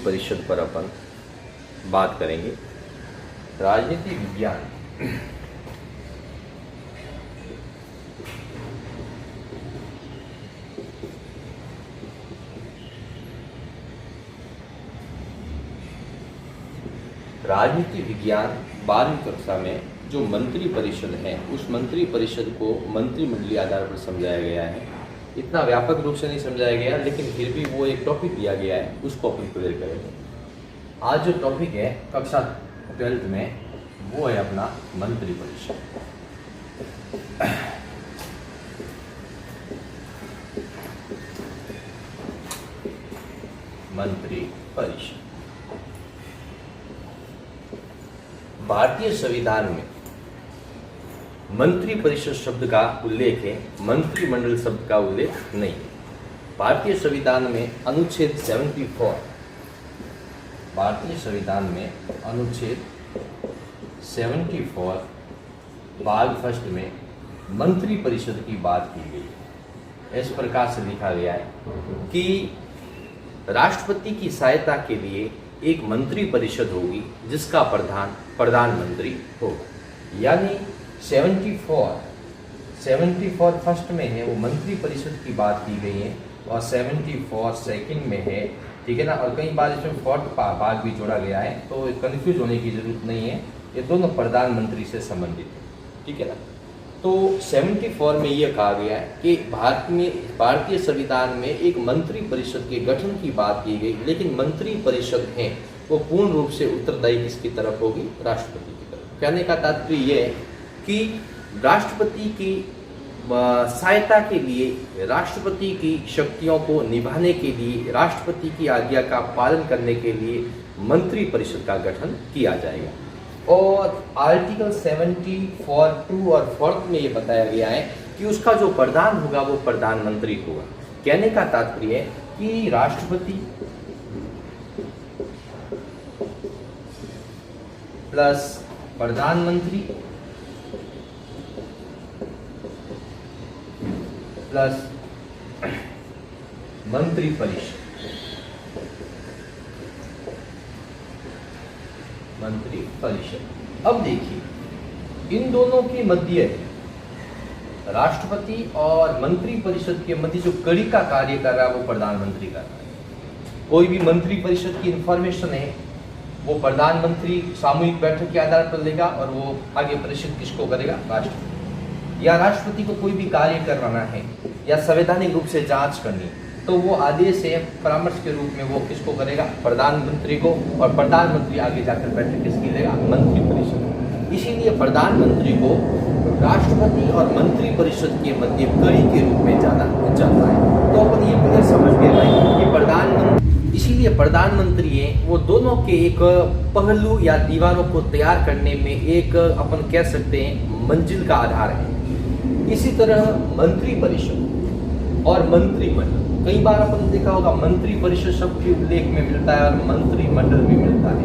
परिषद पर अपन बात करेंगे। राजनीति विज्ञान राजनीति विज्ञान 12वीं कक्षा में जो मंत्री परिषद है उस मंत्री परिषद को मंत्रिमंडलीय आधार पर समझाया गया है। इतना व्यापक रूप से नहीं समझाया गया, लेकिन फिर भी वो एक टॉपिक दिया गया है, उसको अपन क्लियर करेंगे। आज जो टॉपिक है कक्षा 12th में वो है अपना मंत्री परिषद। मंत्री परिषद भारतीय संविधान में मंत्री परिषद शब्द का उल्लेख है, मंत्रिमंडल शब्द का उल्लेख नहीं है। भारतीय संविधान में अनुच्छेद 74 भारतीय संविधान में अनुच्छेद 74 भाग फर्स्ट में मंत्री परिषद की बात की गई है। इस प्रकार से लिखा गया है कि राष्ट्रपति की सहायता के लिए एक मंत्री परिषद होगी जिसका प्रधानमंत्री होगा। यानी 74 फर्स्ट में है वो मंत्री परिषद की बात की गई है और 74 सेकंड में है, ठीक है ना। और कई बार इसमें फोर्थ भाग भी जोड़ा गया है, तो कंफ्यूज होने की जरूरत नहीं है, ये दोनों प्रधानमंत्री से संबंधित है, ठीक है ना। तो 74 में यह कहा गया है कि भारतीय संविधान में एक मंत्री परिषद के गठन की बात की गई, लेकिन मंत्री परिषद है वो पूर्ण रूप से उत्तरदायी किसकी तरफ होगी? राष्ट्रपति की तरफ। कहने का तात्पर्य यह है कि राष्ट्रपति की सहायता के लिए, राष्ट्रपति की शक्तियों को निभाने के लिए, राष्ट्रपति की आज्ञा का पालन करने के लिए मंत्री परिषद का गठन किया जाएगा। और आर्टिकल 74(2) और 4 में ये बताया गया है कि उसका जो प्रधान होगा वो प्रधानमंत्री होगा। कहने का तात्पर्य है कि राष्ट्रपति प्लस प्रधानमंत्री प्लस मंत्री परिषद, मंत्री परिषद। अब देखिए इन दोनों के मध्य, राष्ट्रपति और मंत्री परिषद के मध्य जो कड़ी का कार्य कर रहा है वो प्रधानमंत्री कर रहा है। कोई भी मंत्री परिषद की इंफॉर्मेशन है वो प्रधानमंत्री सामूहिक बैठक के आधार पर लेगा और वो आगे परिषद किसको करेगा? राष्ट्रपति। या राष्ट्रपति को कोई भी कार्य करवाना है या संवैधानिक रूप से जांच करनी, तो वो आदेश से परामर्श के रूप में वो किसको करेगा? प्रधानमंत्री को। और प्रधानमंत्री आगे जाकर बैठक किसकी लेगा? मंत्री परिषद। इसीलिए प्रधानमंत्री को राष्ट्रपति और मंत्री परिषद के मध्य कड़ी के रूप में जाना जाता है। तो अपन ये क्लियर समझ गए भाई कि इसीलिए प्रधानमंत्री है वो दोनों के एक पहलू या दीवारों को तैयार करने में एक अपन कह सकते हैं मंजिल का आधार है। इसी तरह मंत्री परिषद और मंत्रिमंडल, कई बार अपन ने देखा होगा मंत्री परिषद शब्द के उल्लेख में मिलता है और मंत्रिमंडल भी मिलता है।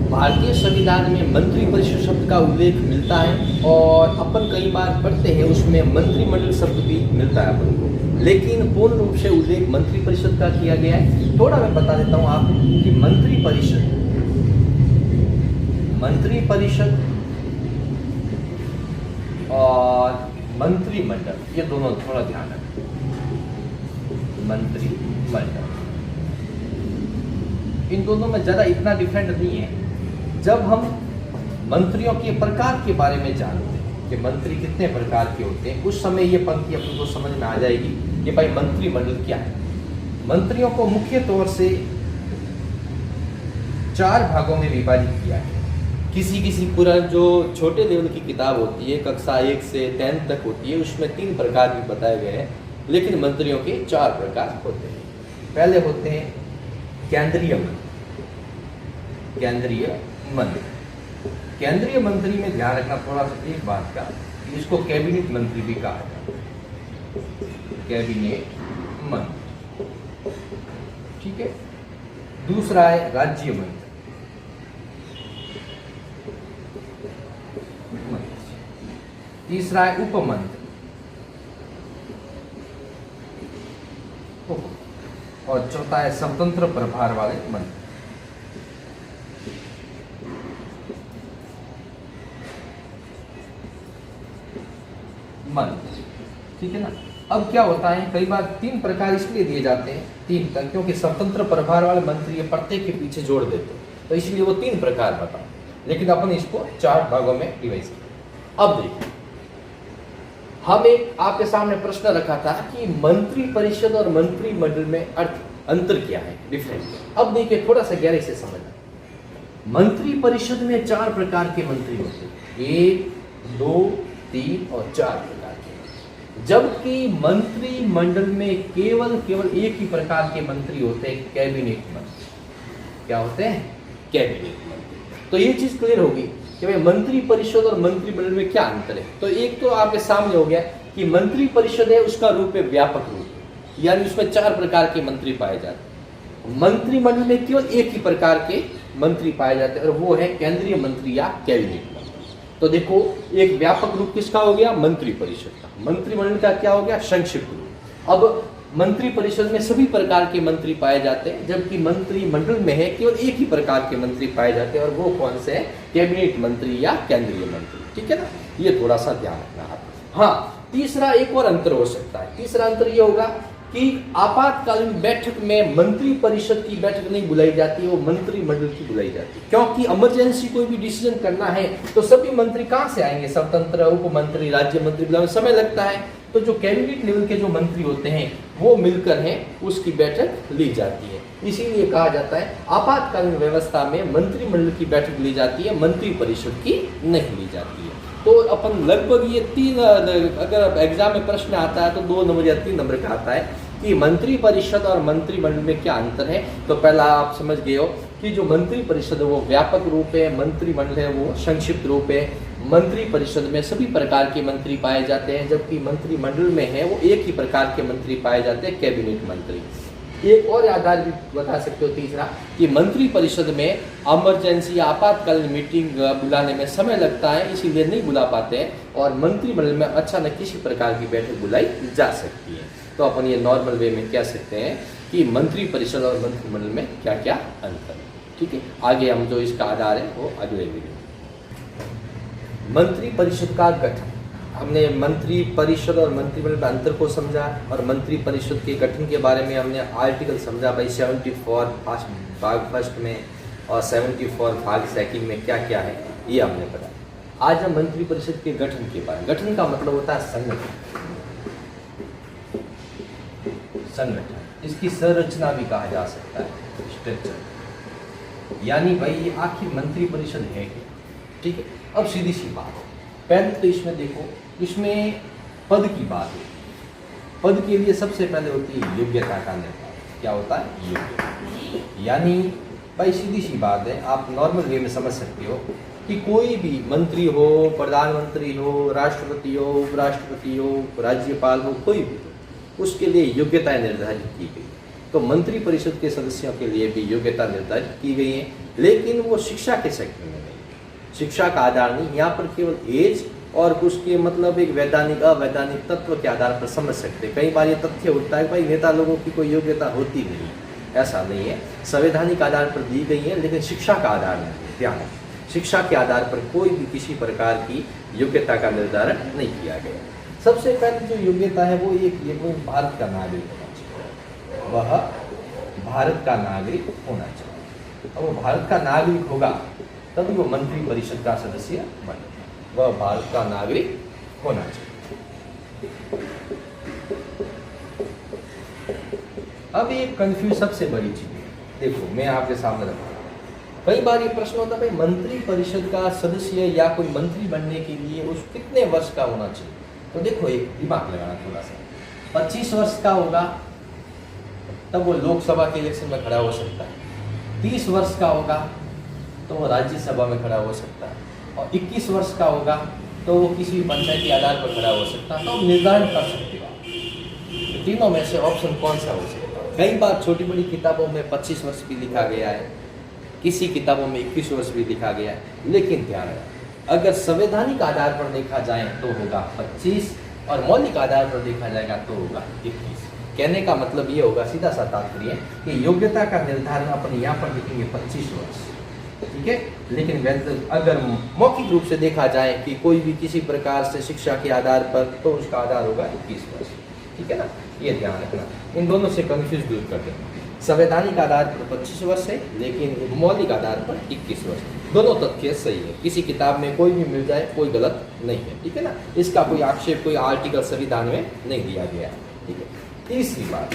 भारतीय संविधान में मंत्री परिषद शब्द का उल्लेख मिलता है और अपन कई बार पढ़ते हैं उसमें मंत्रिमंडल शब्द भी मिलता है अपन को, लेकिन पूर्ण रूप से उल्लेख मंत्री परिषद का किया गया है। थोड़ा मैं बता देता हूँ आपको कि मंत्री परिषद और मंत्रिमंडल ये दोनों थोड़ा ध्यान रखें। मंत्रिमंडल इन दोनों में ज्यादा इतना डिफरेंट नहीं है। जब हम मंत्रियों के प्रकार के बारे में जानते हैं कि मंत्री कितने प्रकार के होते हैं, उस समय ये पंक्ति अपन को समझ में आ जाएगी कि भाई मंत्रिमंडल क्या है। मंत्रियों को मुख्य तौर से 4 भागों में विभाजित किया है। किसी पूरा जो छोटे लेवल की किताब होती है कक्षा 1 से 10 तक होती है, उसमें 3 प्रकार भी बताए गए हैं, लेकिन मंत्रियों के 4 प्रकार होते हैं। पहले होते हैं केंद्रीय मंत्री। केंद्रीय मंत्री में ध्यान रखना थोड़ा सा एक बात का, इसको कैबिनेट मंत्री भी कहा जाता है। कैबिनेट मंत्री, ठीक है। दूसरा है राज्य मंत्री, तीसरा है उपमंत्री, और चौथा है स्वतंत्र प्रभार वाले मंत्री। ठीक है ना। अब क्या होता है, कई बार 3 प्रकार इसलिए दिए जाते हैं, 3 तक, क्योंकि स्वतंत्र प्रभार वाले मंत्री ये प्रत्येक के पीछे जोड़ देते हैं, तो इसलिए वो 3 प्रकार बताओ, लेकिन अपन इसको 4 भागों में डिवाइड किया। अब देखिए, हम एक आपके सामने प्रश्न रखा था कि मंत्री परिषद और मंत्रिमंडल में अंतर क्या है, डिफरेंस। अब देखिए थोड़ा सा गहराई से समझना। मंत्री परिषद में 4 प्रकार के मंत्री होते हैं, 1, 2, 3 और 4 प्रकार के, जबकि मंत्रिमंडल में केवल एक ही प्रकार के मंत्री होते हैं, कैबिनेट मंत्री। क्या होते हैं? कैबिनेट मंत्री। तो ये चीज क्लियर होगी कि भाई मंत्री परिषद और मंत्रिमंडल में क्या अंतर है। तो एक तो आपके सामने हो गया कि मंत्री परिषद है, उसका रूप है व्यापक रूप, यानी उसमें 4 प्रकार के मंत्री पाए जाते हैं। मंत्रिमंडल में केवल एक ही प्रकार के मंत्री पाए जाते हैं और वो है केंद्रीय मंत्री या कैबिनेट मंत्री। तो देखो, एक व्यापक रूप किसका हो गया? मंत्री परिषद का। मंत्रिमंडल का क्या हो गया? संक्षिप्त रूप। अब मंत्री परिषद में सभी प्रकार के मंत्री पाए जाते हैं, जबकि मंत्रिमंडल में है केवल एक ही प्रकार के मंत्री पाए जाते हैं और वो कौन से है? कैबिनेट मंत्री या केंद्रीय मंत्री। ठीक है ना, ये थोड़ा सा ध्यान रखना। हाँ, तीसरा एक और अंतर हो सकता है। तीसरा अंतर ये होगा कि आपातकालीन बैठक में मंत्री परिषद की बैठक नहीं बुलाई जाती है, वो मंत्रिमंडल की बुलाई जाती है, क्योंकि इमरजेंसी कोई भी डिसीजन करना है तो सभी मंत्री कहाँ से आएंगे? स्वतंत्र, उप मंत्री, राज्य मंत्री बुलाने में समय लगता है। तो जो कैबिनेट लेवल के जो मंत्री होते हैं वो मिलकर हैं, उसकी बैठक ली जाती है। इसीलिए कहा जाता है आपातकालीन व्यवस्था में मंत्रिमंडल की बैठक ली जाती है, मंत्री परिषद की नहीं ली जाती है। तो अपन लगभग ये 3, अगर एग्जाम में प्रश्न आता है तो 2 नंबर या 3 नंबर का आता है कि मंत्री परिषद और मंत्रिमंडल में क्या अंतर है। तो पहला आप समझ गए हो कि जो मंत्री परिषद है वो व्यापक रूप है, मंत्रिमंडल है वो संक्षिप्त रूप है। मंत्री परिषद में सभी प्रकार के मंत्री पाए जाते हैं, जबकि मंत्रिमंडल में है वो एक ही प्रकार के मंत्री पाए जाते हैं, कैबिनेट मंत्री। एक और आधार भी बता सकते हो तीसरा, कि मंत्री परिषद में इमरजेंसी या आपातकालीन मीटिंग बुलाने में समय लगता है, इसीलिए नहीं बुला पाते हैं, और मंत्रिमंडल में अचानक किसी प्रकार की बैठक बुलाई जा सकती है। तो अपन ये नॉर्मल वे में कह सकते हैं कि मंत्री परिषद और मंत्रिमंडल में क्या क्या अंतर है। ठीक है, आगे हम जो इसका आधार है वो अगले वीडियो। मंत्री परिषद का गठन, हमने मंत्री परिषद और मंत्रिमंडल में अंतर को समझा, और मंत्री परिषद के गठन के बारे में हमने आर्टिकल समझा भाई 74 भाग फर्स्ट में और 74 भाग सेकंड में क्या क्या है ये हमने पढ़ा। आज हम मंत्री परिषद के गठन के बारे में, गठन का मतलब होता है संगठन, इसकी संरचना भी कहा जा सकता है, स्ट्रक्चर, यानी भाई आखिर मंत्री परिषद है क्या। ठीक है, अब सीधी सी बात, पहले तो इसमें देखो, इसमें पद की बात है। पद के लिए सबसे पहले होती है योग्यता का निर्धारण। क्या होता है? योग्यता। यानी भाई सीधी सी बात है, आप नॉर्मल वे में समझ सकते हो कि कोई भी मंत्री हो, प्रधानमंत्री हो, राष्ट्रपति हो, उपराष्ट्रपति हो, राज्यपाल हो, कोई भी हो, उसके लिए योग्यताएं निर्धारित की गई। तो मंत्री परिषद के सदस्यों के लिए भी योग्यता निर्धारित की गई है, लेकिन वो शिक्षा के सेक्टर में नहीं, शिक्षा का आधार नहीं, यहाँ पर केवल एज और उसके मतलब एक वैधानिक अवैधानिक तत्व के आधार पर समझ सकते हैं। कई बार ये तथ्य होता है भाई नेता लोगों की कोई योग्यता होती नहीं, ऐसा नहीं है, संवैधानिक आधार पर दी गई है, लेकिन शिक्षा का आधार नहीं। ध्यान है, शिक्षा के आधार पर कोई भी किसी प्रकार की योग्यता का निर्धारण नहीं किया गया। सबसे पहले जो योग्यता है वो एक ये कोई भारत का नागरिक होना चाहिए, वह भारत का नागरिक होना चाहिए। अब वो भारत का नागरिक होगा तभी वो मंत्री परिषद का सदस्य बने, वह भारत का नागरिक होना चाहिए। अब ये कंफ्यूज सबसे बड़ी चीज है, देखो मैं आपके सामने रखूँ, कई बार ये प्रश्न होता है भाई मंत्री परिषद का सदस्य या कोई मंत्री बनने के लिए उस कितने वर्ष का होना चाहिए। तो देखो एक दिमाग लगाना थोड़ा सा, 25 वर्ष का होगा तब वो लोकसभा के इलेक्शन में खड़ा हो सकता है, 30 वर्ष का होगा तो वो राज्यसभा में खड़ा हो सकता है, और 21 वर्ष का होगा तो वो किसी पंचायती आधार पर खड़ा हो सकता है। तो हम निर्धारण कर सकते हो तीनों में से ऑप्शन कौन सा हो सकता है। कई बार छोटी बड़ी किताबों में 25 वर्ष भी लिखा गया है, किसी किताबों में 21 वर्ष भी लिखा गया है, लेकिन ध्यान रखना अगर संवैधानिक आधार पर देखा जाए तो होगा 25 और मौलिक आधार पर देखा जाएगा तो होगा 21। कहने का मतलब ये होगा, सीधा सा तात्पर्य कि योग्यता का निर्धारण अपन यहाँ पर लिखेंगे 25 वर्ष, ठीक है। लेकिन अगर मौखिक रूप से देखा जाए कि कोई भी किसी प्रकार से शिक्षा के आधार पर, तो उसका आधार होगा 21 वर्ष, ठीक है ना। ये ध्यान रखना, इन दोनों से कंफ्यूज दूर कर देना। संवैधानिक आधार पर 25 वर्ष है, लेकिन मौलिक आधार पर 21 वर्ष। दोनों तथ्य सही है, किसी किताब में कोई भी मिल जाए कोई गलत नहीं है, ठीक है ना। इसका कोई आक्षेप कोई आर्टिकल संविधान में नहीं दिया गया है, ठीक है। तीसरी बात,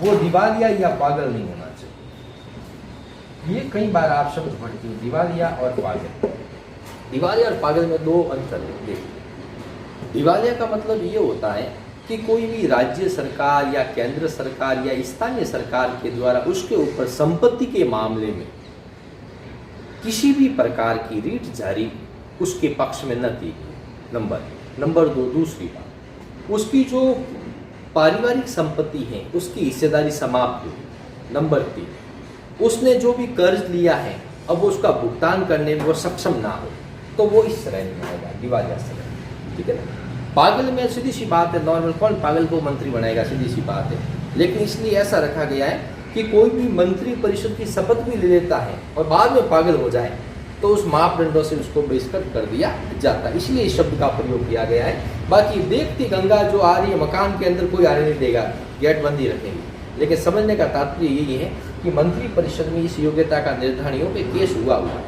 वो दिवालिया या पागल नहीं होना चाहिए। ये कई बार आप शब्द पढ़ते हैं, दिवालिया और पागल। दिवालिया और पागल में दो अंतर है। देखिए, दिवालिया का मतलब ये होता है कि कोई भी राज्य सरकार या केंद्र सरकार या स्थानीय सरकार के द्वारा उसके ऊपर संपत्ति के मामले में किसी भी प्रकार की रीट जारी उसके पक्ष में न की गई, नंबर 2। दूसरी बात, उसकी जो पारिवारिक संपत्ति है उसकी हिस्सेदारी समाप्त हुई। नंबर 3, उसने जो भी कर्ज लिया है अब उसका भुगतान करने में वो सक्षम ना हो, तो वो इस श्रेणी में आएगा, दिवालिया श्रेणी, ठीक है ना। पागल में सीधी सी बात है, नॉर्मल कौन पागल को मंत्री बनाएगा, सीधी सी बात है। लेकिन इसलिए ऐसा रखा गया है कि कोई भी मंत्री परिषद की शपथ भी ले लेता है और बाद में पागल हो जाए तो उस मापदंडों से उसको बहिष्कृत कर दिया जाता है, इसलिए इस शब्द का प्रयोग किया गया है। बाकी देखती गंगा जो आ रही है, मकान के अंदर कोई आने नहीं देगा, गेट बंदी रखेंगे। लेकिन समझने का तात्पर्य यही है कि मंत्री परिषद में इस योग्यता का निर्धारणियों पे केस हुआ है।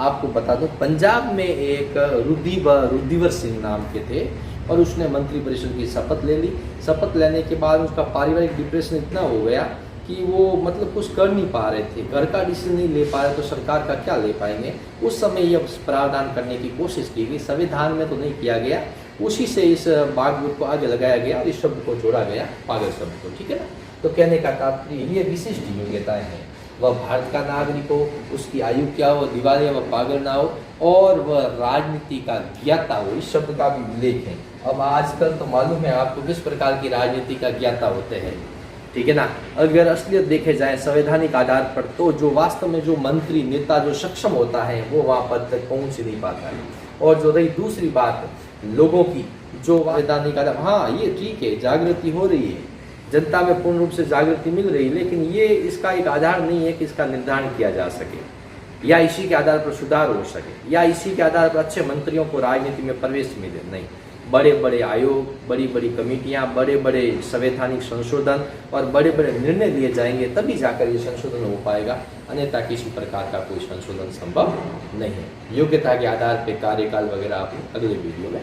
आपको बता दूं, पंजाब में एक रुद्धिवर सिंह नाम के थे और उसने मंत्री परिषद की शपथ ले ली। शपथ लेने के बाद उसका पारिवारिक डिप्रेशन इतना हो गया कि वो मतलब कुछ कर नहीं पा रहे थे, घर का डिसीजन नहीं ले पा रहे, तो सरकार का क्या ले पाएंगे। उस समय यह प्रावधान करने की कोशिश की गई, संविधान में तो नहीं किया गया, उसी से इस बागडोर को आगे लगाया गया और इस शब्द को जोड़ा गया, पागल शब्द को, ठीक है ना। तो कहने का तात्पर्य ये विशिष्ट योग्यताएं हैं, वह भारत का नागरिक हो, उसकी आयु क्या हो, दिवालिया व पागल ना हो, और वह राजनीति का ज्ञाता हो। इस शब्द का भी उल्लेख है। अब आजकल तो मालूम है आपको किस प्रकार की राजनीति का ज्ञाता होते हैं, ठीक है ना। अगर असलियत देखे जाए संवैधानिक आधार पर, तो जो वास्तव में जो मंत्री नेता जो सक्षम होता है वो वहाँ पद तक पहुँच ही नहीं पाता है। और जो रही दूसरी बात लोगों की, जो संवैधानिक आधार, हाँ ये ठीक है, जागृति हो रही है, जनता में पूर्ण रूप से जागृति मिल रही है, लेकिन ये इसका एक आधार नहीं है कि इसका निर्धारण किया जा सके या इसी के आधार पर सुधार हो सके या इसी के आधार पर अच्छे मंत्रियों को राजनीति में प्रवेश मिले। नहीं, बड़े बड़े आयोग, बड़ी बड़ी कमेटियां, बड़े बड़े संवैधानिक संशोधन और बड़े बड़े निर्णय लिए जाएंगे, तभी जाकर ये संशोधन हो पाएगा, अन्यथा किसी प्रकार का कोई संशोधन संभव नहीं है। योग्यता के आधार पर कार्यकाल वगैरह आप अगले वीडियो में